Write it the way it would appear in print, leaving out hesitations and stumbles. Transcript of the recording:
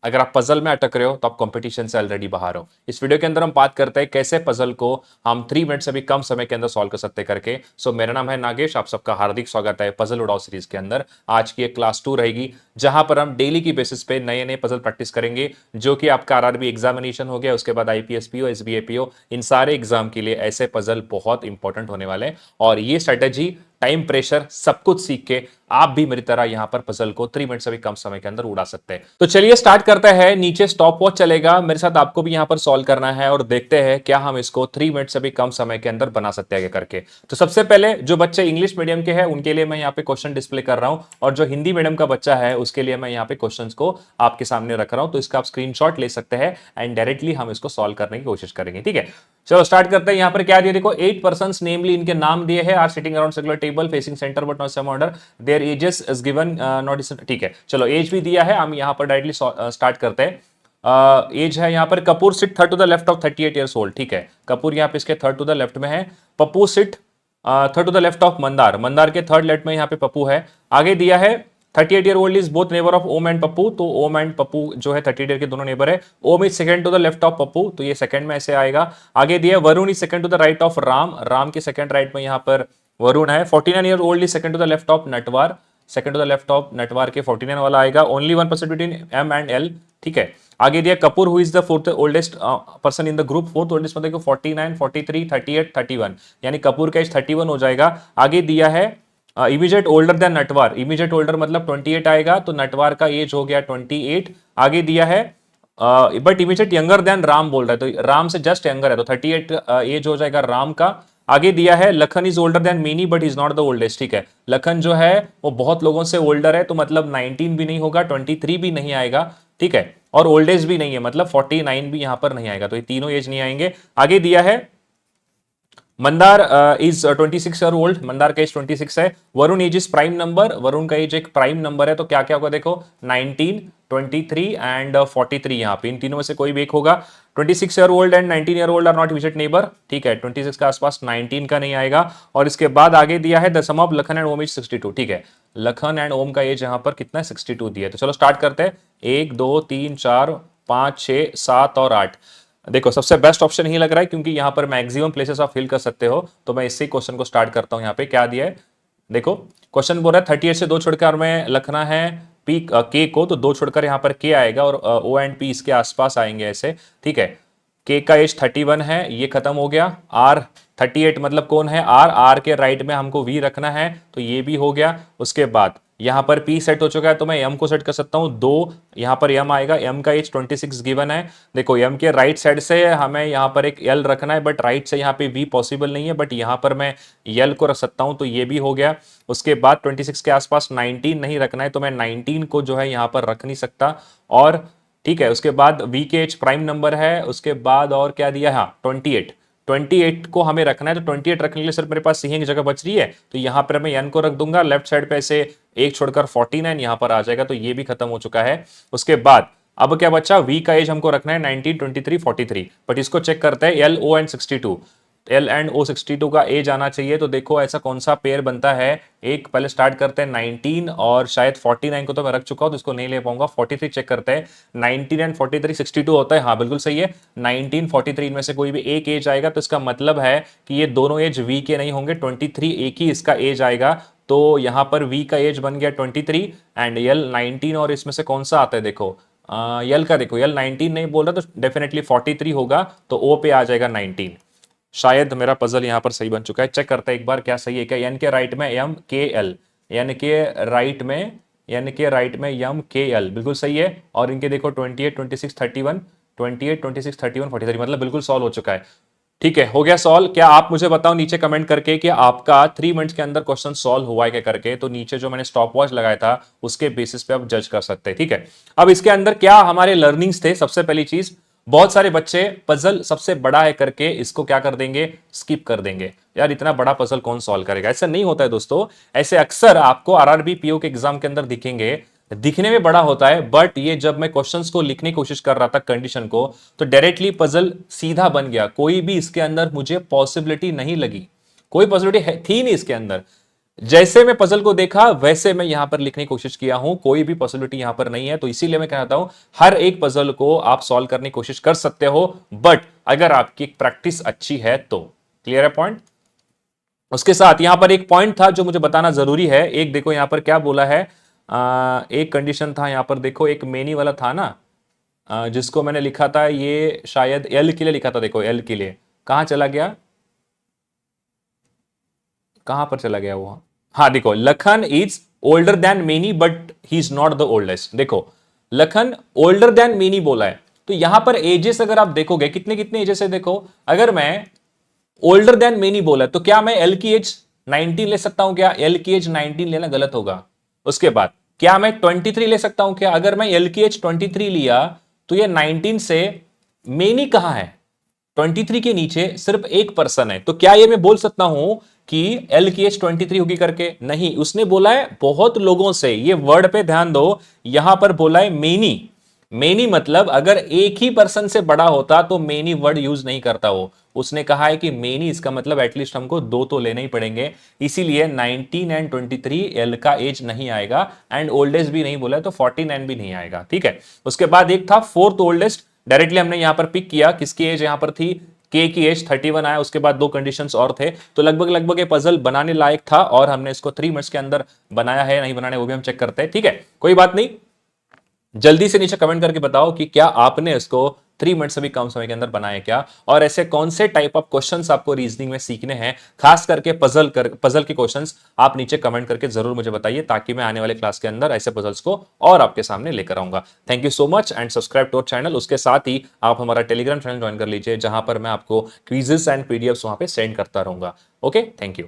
अगर आप पजल में अटक रहे हो तो आप कंपटीशन से ऑलरेडी बाहर हो। इस वीडियो के अंदर हम बात करते हैं कैसे पजल को हम 3 मिनट से भी कम समय के अंदर सॉल्व कर सकते करके। मेरा नाम है नागेश, आप सबका हार्दिक स्वागत है पजल उड़ाओ सीरीज के अंदर। आज की एक क्लास 2 रहेगी जहां पर हम डेली की बेसिस पे नए नए पजल प्रैक्टिस करेंगे, जो कि आपका आरआरबी एग्जामिनेशन हो गया, उसके बाद आईपीएस पीओ, एसबीए पीओ, इन सारे एग्जाम के लिए ऐसे पजल बहुत इंपॉर्टेंट होने वाले हैं। और ये स्ट्रेटेजी, टाइम प्रेशर, सब कुछ सीख के आप भी मेरी तरह यहां पर पजल को 3 मिनट से भी कम समय के अंदर उड़ा सकते हैं। तो चलिए स्टार्ट करते हैं। नीचे स्टॉप वॉच चलेगा, मेरे साथ आपको भी यहां पर सॉल्व करना है और देखते हैं क्या हम इसको 3 मिनट से भी कम समय के अंदर बना सकते हैं करके। तो सबसे पहले जो बच्चे इंग्लिश मीडियम के हैं उनके लिए मैं यहाँ पे क्वेश्चन डिस्प्ले कर रहा हूं, और जो हिंदी मीडियम का बच्चा है उसके लिए मैं यहाँ पे क्वेश्चंस को आपके सामने रख रहा हूं। तो इसका आप स्क्रीनशॉट ले सकते हैं एंड डायरेक्टली हम इसको सॉल्व करने की कोशिश करेंगे। ठीक है, चलो स्टार्ट करते हैं। यहां पर क्या दिया देखो, 8 पर्संस नेमली, इनके नाम दिए हैं, are sitting around circular table facing centre but not same order, their ages is given not. ठीक है, चलो एज भी दिया है, हम यहां पर डायरेक्टली स्टार्ट करते हैं। एज है यहां पर Kapoor sit third to the left of 38 years old. ठीक है, कपूर यहां पे इसके थर्ड टू द लेफ्ट में है। Pappu sit third to the left of Mandar, Mandar के थर्ड लेफ्ट में यहां पे पप्पू है। आगे दिया है 38 year old is both neighbour of ohm and Pappu, तो ओम एंड पप्पू जो है 38 ईयर के दोनों नेबर है। Om is second to the left of Pappu, तो ये सेकंड में ऐसे आएगा। आगे दिया Varun is second to the right of Ram, Ram के सेकंड राइट में यहां पर वरुण है। 49 year old is second to the left of Natwar, second to the left of Natwar के 49 वाला आएगा। Only 1% between M and L. ठीक है, आगे दिया Kapoor who is the fourth oldest person in the group, fourth oldest मतलब 49, 43, 38, 31, यानी कपूर का एज 31 हो जाएगा। आगे दिया है immediate older than Natwar, immediate older मतलब 28 आएगा, तो नटवार का एज हो गया 28। आगे दिया है but immediate younger than Ram बोल रहा है, तो राम से जस्ट यंगर है, तो 38 एज हो जाएगा राम का। आगे दिया है लखन इज ओल्डर देन मीनी but is not the oldest. ठीक है, लखन जो है वो बहुत लोगों से ओल्डर है, तो मतलब 19 भी नहीं होगा, 23 भी नहीं आएगा। ठीक है, और ओल्ड एज भी नहीं है, मतलब 49 भी यहां पर नहीं आएगा, तो ये तीनों एज नहीं आएंगे। आगे दिया है Mandar is 26 year old, Mandar का एज 26 है। Varun age is prime number, Varun का एज एक प्राइम नंबर है, तो क्या क्या होगा देखो, 19, 23 एंड 43, यहाँ पे इन तीनों में से कोई भी एक होगा। 26 year old and 19 year old are not immediate neighbour. ठीक है, 26 के आसपास, 19 का नहीं आएगा। और इसके बाद आगे दिया है the sum of Lakhan and Om is 62। ठीक है, लखन एंड ओम का एज यहाँ पर कितना है, 62 दिया है। तो चलो स्टार्ट करते हैं। 1 2 3 4 5 6 7 और 8। देखो सबसे बेस्ट ऑप्शन ही लग रहा है क्योंकि यहां पर मैक्सिमम प्लेसेस आप फिल कर सकते हो, तो मैं इससे क्वेश्चन को स्टार्ट करता हूं। यहां पे क्या दिया है देखो, क्वेश्चन बोल रहा है 38 से दो छोड़कर में लिखना है पी के को, तो दो छोड़कर यहां पर के आएगा और ओ एंड पी इसके आसपास आएंगे ऐसे। ठीक है, के का एज 31 है, ये खत्म हो गया। आर 38 मतलब कौन है, आर, आर के राइट में हमको वी रखना है, तो ये भी हो गया। उसके बाद यहां पर पी सेट हो चुका है, तो मैं एम को सेट कर सकता हूं, दो यहां पर एम आएगा, एम का एज 26 गिवन है। देखो एम के राइट साइड से हमें यहां पर एक एल रखना है, बट राइट से यहां पे वी पॉसिबल नहीं है, बट यहां पर मैं एल को रख सकता हूं, तो ये भी हो गया। उसके बाद 26 के आसपास 19 नहीं रखना है, तो मैं 19 को जो है यहां पर रख नहीं सकता। और ठीक है, उसके बाद वी के एच प्राइम नंबर है। उसके बाद और क्या दिया, हाँ 28, 28 को हमें रखना है, तो 28 रखने के लिए सिर्फ मेरे पास सी की जगह बच रही है, तो यहां पर मैं एन को रख दूंगा। लेफ्ट साइड पे ऐसे एक छोड़कर 49 यहां पर आ जाएगा, तो ये भी खत्म हो चुका है। उसके बाद अब क्या बचा, वी का एज हमको रखना है 19, 23, 43, बट इसको चेक करते हैं L O and 62, L and O 62 का एज आना चाहिए। तो देखो ऐसा कौन सा पेयर बनता है, एक पहले स्टार्ट करते हैं 19 और शायद 49 को तो मैं रख चुका हूं, तो इसको नहीं ले पाऊंगा। 43 चेक करते हैं, 19 एंड 43 62 होता है, हाँ बिल्कुल सही है। 19 43 इनमें से कोई भी एक एज आएगा, तो इसका मतलब है कि ये दोनों एज वी के नहीं होंगे, 23 एक ही इसका एज आएगा। तो यहां पर वी का एज बन गया 23 एंड यल 19, और इसमें से कौन सा आता है देखो, यल का देखो, यल 19 नहीं बोल रहा, तो डेफिनेटली 43 होगा, तो ओ पे आ जाएगा 19। शायद मेरा पजल यहां पर सही बन चुका है, चेक करते हैं एक बार क्या सही है क्या। एन के राइट में एम के एल, एन के राइट में, एन के राइट में एम के एल, बिल्कुल सही है। और इनके देखो 28 26 31, 28 26 31 43, मतलब बिल्कुल सॉल्व हो चुका है। ठीक है, हो गया सॉल्व। क्या आप मुझे बताओ नीचे कमेंट करके कि आपका 3 मिनट्स के अंदर क्वेश्चन सॉल्व हुआ है क्या करके। तो नीचे जो मैंने स्टॉप वॉच लगाया था उसके बेसिस पे आप जज कर सकते हैं। ठीक है, अब इसके अंदर क्या हमारे लर्निंग्स थे, सबसे पहली चीज, बहुत सारे बच्चे पजल सबसे बड़ा है करके इसको क्या कर देंगे, स्किप कर देंगे। यार इतना बड़ा पजल कौन सॉल्व करेगा, ऐसा नहीं होता है दोस्तों। ऐसे अक्सर आपको आरआरबी पीओ के एग्जाम के अंदर दिखेंगे, दिखने में बड़ा होता है, बट ये जब मैं क्वेश्चंस को लिखने की कोशिश कर रहा था कंडीशन को, तो डायरेक्टली पजल सीधा बन गया, कोई भी इसके अंदर मुझे पॉसिबिलिटी नहीं लगी, कोई पॉसिबिलिटी थी नहीं इसके अंदर। जैसे मैं पजल को देखा वैसे मैं यहां पर लिखने की कोशिश किया हूं, कोई भी पॉसिबिलिटी यहां पर नहीं है। तो इसीलिए मैं कहता हूं हर एक पजल को आप सॉल्व करने की कोशिश कर सकते हो, बट अगर आपकी प्रैक्टिस अच्छी है तो। क्लियर है पॉइंट? उसके साथ यहां पर एक पॉइंट था जो मुझे बताना जरूरी है। एक देखो यहां पर क्या बोला है, एक कंडीशन था यहां पर, देखो एक मेनी वाला था ना, जिसको मैंने लिखा था, ये शायद एल के लिए लिखा था। देखो एल के लिए कहां चला गया, कहां पर चला गया वो? हाँ देखो, Lakhan is older than many but he is not the oldest. देखो लखन ओल्डर देन मेनी बोला है, तो यहां पर एजेस अगर आप देखोगे कितने कितने एजेस है, देखो अगर मैं ओल्डर देन मेनी बोला तो क्या मैं एल की एज 19 ले सकता हूं? क्या एल की एज 19 लेना गलत होगा? उसके बाद क्या मैं 23 ले सकता हूं? क्या अगर मैं एल की एज 23 लिया तो ये 19 से मेनी कहां है? 23 के नीचे सिर्फ एक पर्सन है, तो क्या ये मैं बोल सकता हूं कि एल की एज 23 होगी करके? नहीं, उसने बोला है बहुत लोगों से। ये वर्ड पे ध्यान दो, यहां पर बोला है मेनी। मेनी मतलब अगर एक ही पर्सन से बड़ा होता तो मेनी वर्ड यूज नहीं करता वो। उसने कहा है कि मेनी, इसका मतलब एटलीस्ट हमको दो तो लेने ही पड़ेंगे। इसीलिए 19 एंड 23 एल का एज नहीं आएगा, एंड ओल्डेस्ट भी नहीं बोला है तो 49 भी नहीं आएगा। ठीक है, उसके बाद एक था फोर्थ ओल्डेस्ट, डायरेक्टली हमने यहां पर पिक किया। किसकी एज यहां पर थी? के की एज 31 आया। उसके बाद दो कंडीशंस और थे, तो लगभग लगभग ये पजल बनाने लायक था, और हमने इसको 3 मिनट्स के अंदर बनाया है नहीं बनाया वो भी हम चेक करते हैं। ठीक है, कोई बात नहीं, जल्दी से नीचे कमेंट करके बताओ कि क्या आपने इसको 3 मिनट से भी कम समय के अंदर बनाया क्या, और ऐसे कौन से टाइप ऑफ क्वेश्चंस आपको रीजनिंग में सीखने हैं, खास करके पजल के क्वेश्चंस आप नीचे कमेंट करके जरूर मुझे बताइए, ताकि मैं आने वाले क्लास के अंदर ऐसे पजल्स को और आपके सामने लेकर आऊंगा। Thank you so much and subscribe to our channel. उसके साथ ही आप हमारा टेलीग्राम चैनल ज्वाइन कर लीजिए, जहां पर मैं आपको क्विजेस एंड पीडीएफ्स वहां पे सेंड करता रहूंगा। Okay, thank you.